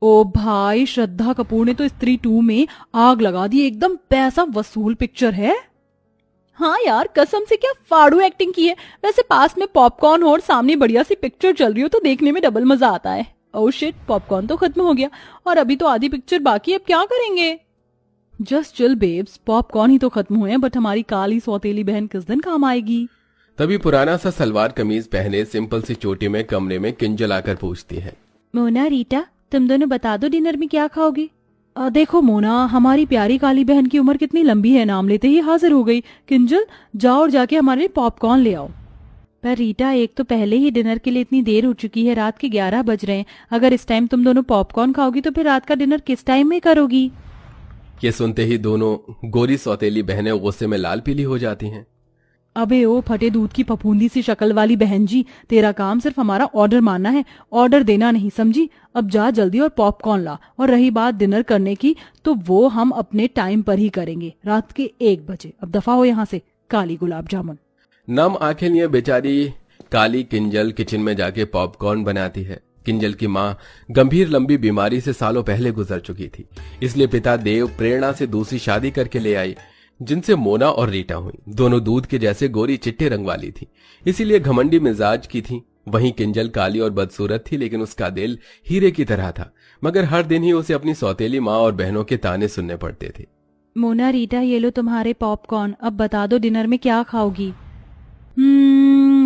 ओ भाई, श्रद्धा कपूर ने तो स्त्री 2 में आग लगा दी, एकदम पैसा वसूल पिक्चर है। हाँ यार, कसम से क्या फाड़ू एक्टिंग की है। वैसे पास में पॉपकॉर्न हो और सामने बढ़िया सी पिक्चर चल रही हो तो देखने में डबल मजा आता है। ओह शिट, पॉपकॉर्न तो खत्म हो गया और अभी तो आधी पिक्चर बाकी, अब क्या करेंगे? जस्ट चिल बेब्स, पॉपकॉर्न ही तो खत्म हुए हैं, बट हमारी काली सौतेली बहन किस दिन काम आएगी? तभी पुराना सा सलवार कमीज पहने सिंपल सी चोटी में कमरे में किंजल आकर पूछती है, मोना रीटा, तुम दोनों बता दो डिनर में क्या खाओगे? देखो मोना, हमारी प्यारी काली बहन की उम्र कितनी लंबी है, नाम लेते ही हाजिर हो गई। किंजल, जाओ और जाके हमारे लिए पॉपकॉर्न ले आओ। पर रीटा, एक तो पहले ही डिनर के लिए इतनी देर हो चुकी है, रात के 11 बज रहे हैं। अगर इस टाइम तुम दोनों पॉपकॉर्न खाओगी तो फिर रात का डिनर किस टाइम में करोगी? ये सुनते ही दोनों गोरी सौतेली बहनें गुस्से में लाल पीली हो जाती हैं। अबे ओ फटे दूध की फफूंदी सी शक्ल वाली बहन जी, तेरा काम सिर्फ हमारा ऑर्डर मानना है, ऑर्डर देना नहीं, समझी? अब जा जल्दी और पॉपकॉर्न ला। और रही बात डिनर करने की, तो वो हम अपने टाइम पर ही करेंगे, रात के 1 बजे। अब दफा हो यहाँ से, काली गुलाब जामुन। नम आंखें लिए बेचारी काली किंजल किचन में जाके पॉपकॉर्न बनाती है। किंजल की माँ गंभीर लंबी बीमारी से सालों पहले गुजर चुकी थी, इसलिए पिता देव प्रेरणा से दूसरी शादी करके ले आई, जिनसे मोना और रीटा हुई। दोनों दूध के जैसे गोरी चिट्टे रंग वाली थी, इसीलिए घमंडी मिजाज की थी। वहीं किंजल काली और बदसूरत थी, लेकिन उसका दिल हीरे की तरह था। मगर हर दिन ही उसे अपनी सौतेली माँ और बहनों के ताने सुनने पड़ते थे। मोना रीटा, ये लो तुम्हारे पॉपकॉर्न, अब बता दो डिनर में क्या खाओगी?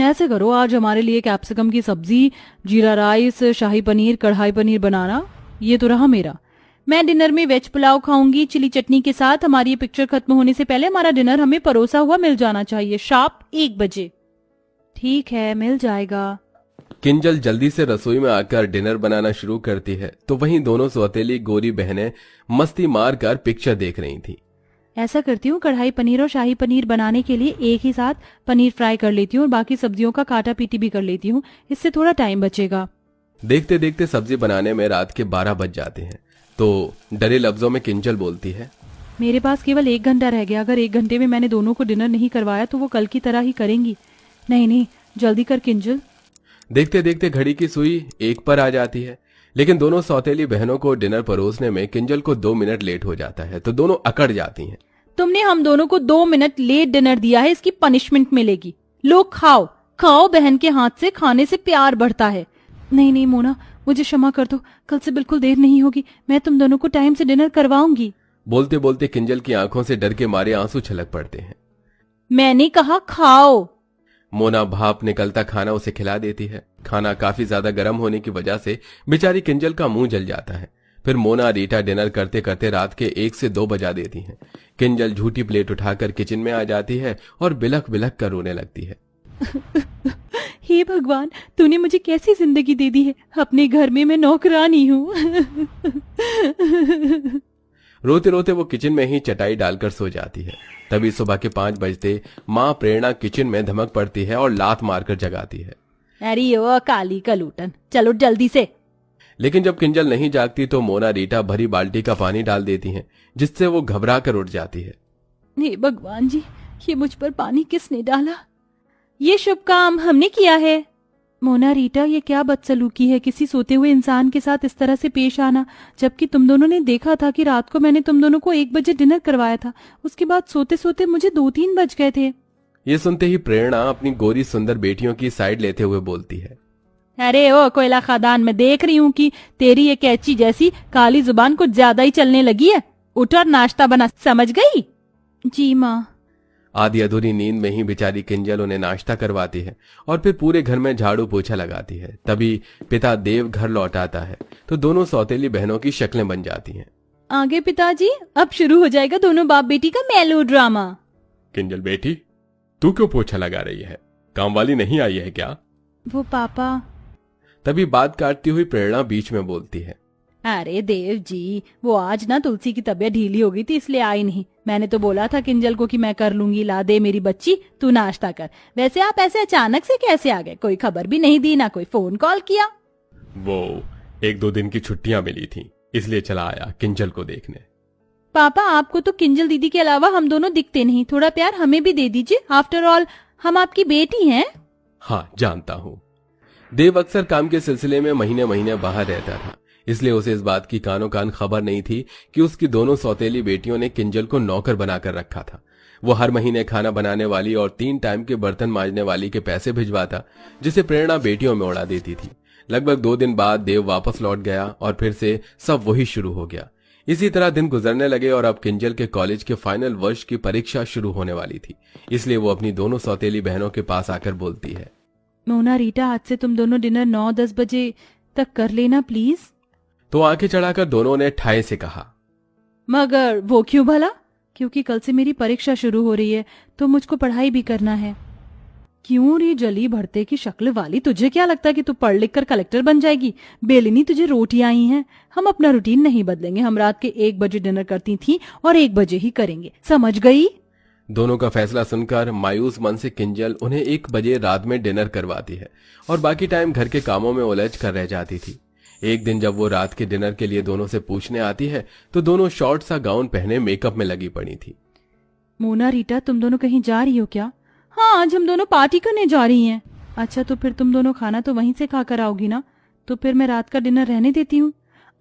ऐसे करो, आज हमारे लिए कैप्सिकम की सब्जी, जीरा राइस, शाही पनीर, कढ़ाई पनीर बनाना। ये तो रहा मेरा। मैं डिनर में वेज पुलाव खाऊंगी चिली चटनी के साथ। हमारी ये पिक्चर खत्म होने से पहले हमारा डिनर हमें परोसा हुआ मिल जाना चाहिए, शार्प 1 बजे। ठीक है, मिल जाएगा। किंजल जल्दी से रसोई में आकर डिनर बनाना शुरू करती है, तो वहीं दोनों सौतेली गोरी बहनें मस्ती मारकर पिक्चर देख रही थी। ऐसा करती हूँ, कढ़ाई पनीर और शाही पनीर बनाने के लिए एक ही साथ पनीर फ्राई कर लेती हूँ और बाकी सब्जियों का काटा पीटी भी कर लेती हूँ, इससे थोड़ा टाइम बचेगा। देखते देखते सब्जी बनाने में रात के 12 बज जाते हैं, तो डरे लफ्जों में किंजल बोलती है, मेरे पास केवल 1 घंटा रह गया। अगर 1 घंटे में मैंने दोनों को डिनर नहीं करवाया तो वो कल की तरह ही करेंगी। नहीं नहीं, जल्दी कर किंजल। देखते देखते घड़ी की सुई 1 पर आ जाती है, लेकिन दोनों सौतेली बहनों को डिनर परोसने में किंजल को 2 मिनट लेट हो जाता है, तो दोनों अकड़ जाती हैं। तुमने हम दोनों को 2 मिनट लेट डिनर दिया है, इसकी पनिशमेंट मिलेगी। लो खाओ खाओ, बहन के हाथ से खाने से प्यार बढ़ता है। नहीं नहीं मोना, मुझे क्षमा कर दो, कल से बिल्कुल देर नहीं होगी, मैं तुम दोनों को टाइम से डिनर करवाऊंगी। बोलते बोलते किंजल की आंखों से डर के मारे आंसू छलक पड़ते हैं। मैंने कहा खाओ। मोना भाप निकलता खाना उसे खिला देती है। खाना काफी ज्यादा गर्म होने की वजह से बेचारी किंजल का मुंह जल जाता है। फिर मोना रीटा डिनर करते करते रात के 1 से 2 बजा देती हैं। किंजल झूठी प्लेट उठाकर किचन में आ जाती है और बिलख बिलख कर रोने लगती है। हे भगवान, तूने मुझे कैसी जिंदगी दे दी है, अपने घर में मैं नौकरानी हूँ। रोते रोते वो किचन में ही चटाई डालकर सो जाती है। तभी सुबह के 5 बजते माँ प्रेरणा किचन में धमक पड़ती है और लात मारकर जगाती है। अरे ओ काली कलूटन, चलो जल्दी से। लेकिन जब किंजल नहीं जागती तो मोना रीटा भरी बाल्टी का पानी डाल देती हैं, जिससे वो घबरा कर उठ जाती है। हे भगवान जी, ये मुझ पर पानी किसने डाला? ये शुभ काम हमने किया है। मोना रीटा, ये क्या बदसलूकी है, किसी सोते हुए इंसान के साथ इस तरह से पेश आना, जबकि तुम दोनों ने देखा था कि रात को मैंने तुम दोनों को 1 बजे डिनर करवाया था। उसके बाद सोते सोते मुझे 2-3 बज गए थे। ये सुनते ही प्रेरणा अपनी गोरी सुंदर बेटियों की साइड लेते हुए बोलती है, अरे ओ कोयला खादान, मैं देख रही हूँ कि तेरी ये कैची जैसी काली जुबान कुछ ज्यादा ही चलने लगी है। उठ और नाश्ता बना, समझ गई? जी माँ। आधी अधूरी नींद में ही बेचारी किंजल उन्हें नाश्ता करवाती है और फिर पूरे घर में झाड़ू पोछा लगाती है। तभी पिता देव घर लौट आता है, तो दोनों सौतेली बहनों की शक्लें बन जाती हैं। आगे पिताजी, अब शुरू हो जाएगा दोनों बाप बेटी का मेलो ड्रामा। किंजल बेटी, तू क्यों पोछा लगा रही है? काम वाली नहीं आई है क्या? वो पापा। तभी बात काटती हुई प्रेरणा बीच में बोलती है, अरे देव जी, वो आज ना तुलसी की तबीयत ढीली हो गई थी, इसलिए आई नहीं। मैंने तो बोला था किंजल को कि मैं कर लूंगी, ला दे मेरी बच्ची, तू नाश्ता कर। वैसे आप ऐसे अचानक से कैसे आ गए? कोई खबर भी नहीं दी, ना कोई फोन कॉल किया। वो 1-2 दिन की छुट्टियां मिली थी, इसलिए चला आया किंजल को देखने। पापा, आपको तो किंजल दीदी के अलावा हम दोनों दिखते नहीं, थोड़ा प्यार हमें भी दे दीजिए। आफ्टर ऑल हम आपकी बेटी हैं। हाँ जानता हूँ। देव अक्सर काम के सिलसिले में महीने महीने बाहर रहता था, इसलिए उसे इस बात की कानो कान खबर नहीं थी कि उसकी दोनों सौतेली बेटियों ने किंजल को नौकर बनाकर रखा था। वो हर महीने खाना बनाने वाली और 3 टाइम के बर्तन मांजने वाली के पैसे भिजवाता, जिसे प्रेरणा बेटियों में उड़ा देती थी। लगभग 2 दिन बाद देव वापस लौट गया और फिर से सब वही शुरू हो गया। इसी तरह दिन गुजरने लगे और अब किंजल के कॉलेज के फाइनल वर्ष की परीक्षा शुरू होने वाली थी। इसलिए वो अपनी दोनों सौतेली बहनों के पास आकर बोलती है, मोना रीटा, आज से तुम दोनों डिनर 9-10 बजे तक कर लेना प्लीज। तो आंखें चढ़ाकर दोनों ने ठाए से कहा, मगर वो क्यों भला? क्योंकि कल से मेरी परीक्षा शुरू हो रही है तो मुझको पढ़ाई भी करना है। क्यों री जली भरते की शक्ल वाली, तुझे क्या लगता है कि तू पढ़ लिख कर कलेक्टर बन जाएगी? बेलिनी, तुझे रोटियां आई हैं। हम अपना रूटीन नहीं बदलेंगे। हम रात के 1 बजे डिनर करती थी और 1 बजे ही करेंगे, समझ गई? दोनों का फैसला सुनकर मायूस मन से किंजल उन्हें 1 बजे रात में डिनर करवाती है और बाकी टाइम घर के कामों में उलझ कर रह जाती थी। एक दिन जब वो रात के डिनर के लिए दोनों से पूछने आती है तो दोनों शॉर्ट सा गाउन पहने मेकअप में लगी पड़ी थी। मोना रीटा, तुम दोनों कहीं जा रही हो क्या? हाँ, आज हम दोनों पार्टी करने जा रही हैं। अच्छा, तो फिर तुम दोनों खाना तो वहीं से खा कर आओगी ना? तो फिर मैं रात का डिनर रहने देती हूँ।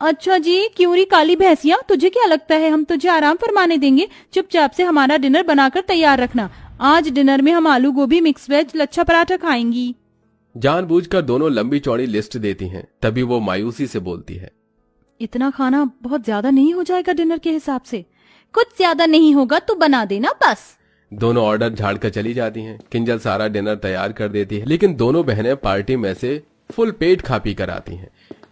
अच्छा जी, क्यों री काली भैंसिया, तुझे क्या लगता है हम तुझे आराम फरमाने देंगे? चुपचाप से हमारा डिनर बनाकर तैयार रखना। आज डिनर में हम आलू गोभी, मिक्स वेज, लच्छा पराठा खाएंगी। जानबूझकर दोनों लंबी चौड़ी लिस्ट देती हैं। तभी वो मायूसी से बोलती है, इतना खाना बहुत ज्यादा नहीं हो जाएगा डिनर के हिसाब से? कुछ ज्यादा नहीं होगा, तू बना देना बस। दोनों ऑर्डर झाड़कर चली जाती हैं। किंजल सारा डिनर तैयार कर देती है, लेकिन दोनों बहनें पार्टी में से फुल पेट खा पी कर आती हैं,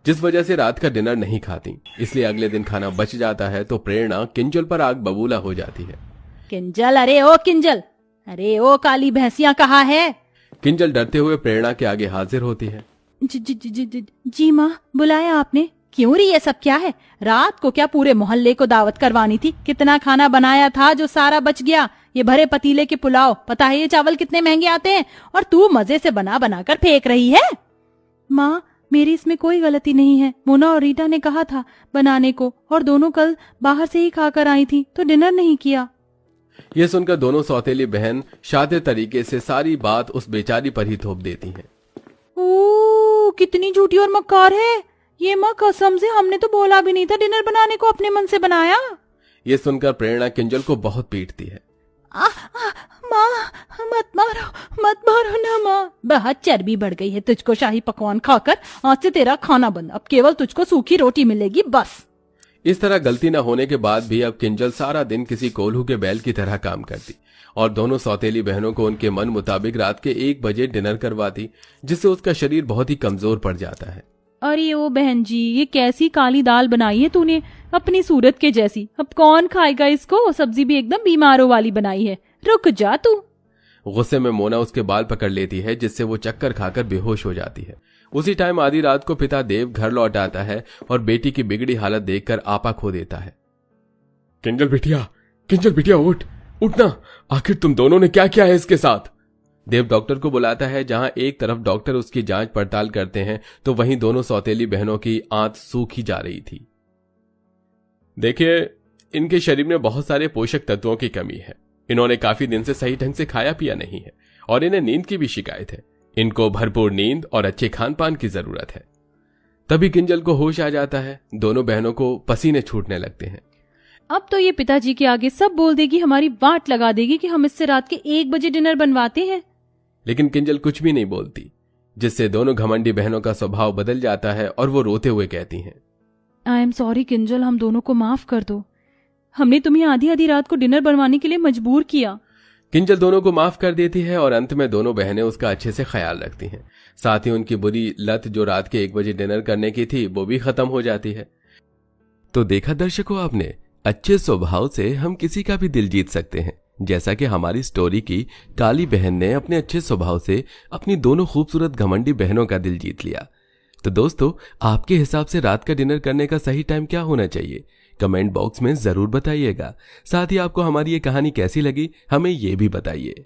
जिस वजह से रात का डिनर नहीं खाती। इसलिए अगले दिन खाना बच जाता है तो प्रेरणा किंजल पर आग बबूला हो जाती है। किंजल, अरे ओ किंजल, अरे ओ काली भैंसिया, कहाँ है? किंजल डरते हुए प्रेरणा के आगे हाजिर होती है। जी माँ, बुलाया आपने? क्यों री, ये सब क्या है? रात को क्या पूरे मोहल्ले को दावत करवानी थी? कितना खाना बनाया था जो सारा बच गया। ये भरे पतीले के पुलाव, पता है ये चावल कितने महंगे आते हैं? और तू मजे से बना बना कर फेंक रही है। माँ, मेरी इसमें कोई गलती नहीं है। मोना और रीटा ने कहा था बनाने को और दोनों कल बाहर से ही खाकर आई थी तो डिनर नहीं किया। ये सुनकर दोनों सौतेली बहन शातिर तरीके से सारी बात उस बेचारी पर ही थोप देती हैं। ओ, कितनी झूठी और मक्कार है ये। माँ कसम से हमने तो बोला भी नहीं था डिनर बनाने को, अपने मन से बनाया। ये सुनकर प्रेरणा किंजल को बहुत पीटती है। माँ, मत मारो ना माँ। बहुत चर्बी बढ़ गई है तुझको शाही पकवान खाकर। आज से तेरा खाना बंद, अब केवल तुझको सूखी रोटी मिलेगी बस। इस तरह गलती न होने के बाद भी अब किंजल सारा दिन किसी कोल्हू के बैल की तरह काम करती और दोनों सौतेली बहनों को उनके मन मुताबिक रात के 1 बजे डिनर करवाती, जिससे उसका शरीर बहुत ही कमजोर पड़ जाता है। अरे ओ बहन जी, ये कैसी काली दाल बनाई है तूने, अपनी सूरत के जैसी। अब कौन खाएगा इसको? सब्जी भी एकदम बीमारों वाली बनाई है। रुक जा तू। गुस्से में मोना उसके बाल पकड़ लेती है, जिससे वो चक्कर खाकर बेहोश हो जाती है। उसी टाइम आधी रात को पिता देव घर लौट आता है और बेटी की बिगड़ी हालत देखकर आपा खो देता है। किंजल बिटिया उठना, आखिर तुम दोनों ने क्या किया है इसके साथ? देव डॉक्टर को बुलाता है, जहां एक तरफ डॉक्टर उसकी जांच पड़ताल करते हैं तो वहीं दोनों सौतेली बहनों की आंत सूखी जा रही थी। देखिए, इनके शरीर में बहुत सारे पोषक तत्वों की कमी है। इन्होंने काफी दिन से सही ढंग से खाया पिया नहीं है और इन्हें नींद की भी शिकायत है। इनको भरपूर नींद और अच्छे खान पान की जरूरत है। तभी किंजल को होश आ जाता है। दोनों बहनों को पसीने छूटने लगते हैं। अब तो ये पिताजी के आगे सब बोल देगी, हमारी वाट लगा देगी कि हम इससे रात के 1 बजे डिनर बनवाते हैं। लेकिन किंजल कुछ भी नहीं बोलती, जिससे दोनों घमंडी बहनों का स्वभाव बदल जाता है और वो रोते हुए कहती हैं, आई एम सॉरी किंजल, हम दोनों को माफ कर दो। हमने तुम्हें आधी आधी रात को डिनर बनवाने के लिए मजबूर किया। किंजल दोनों को माफ कर देती है और अंत में दोनों बहनें उसका अच्छे से ख्याल रखती हैं। साथ ही उनकी बुरी लत जो रात के 1 बजे डिनर करने की थी वो भी खत्म हो जाती है। तो देखा दर्शकों आपने, अच्छे स्वभाव से हम किसी का भी दिल जीत सकते हैं, जैसा कि हमारी स्टोरी की काली बहन ने अपने अच्छे स्वभाव से अपनी दोनों खूबसूरत घमंडी बहनों का दिल जीत लिया। तो दोस्तों, आपके हिसाब से रात का डिनर करने का सही टाइम क्या होना चाहिए? कमेंट बॉक्स में जरूर बताइएगा। साथ ही आपको हमारी ये कहानी कैसी लगी हमें ये भी बताइए।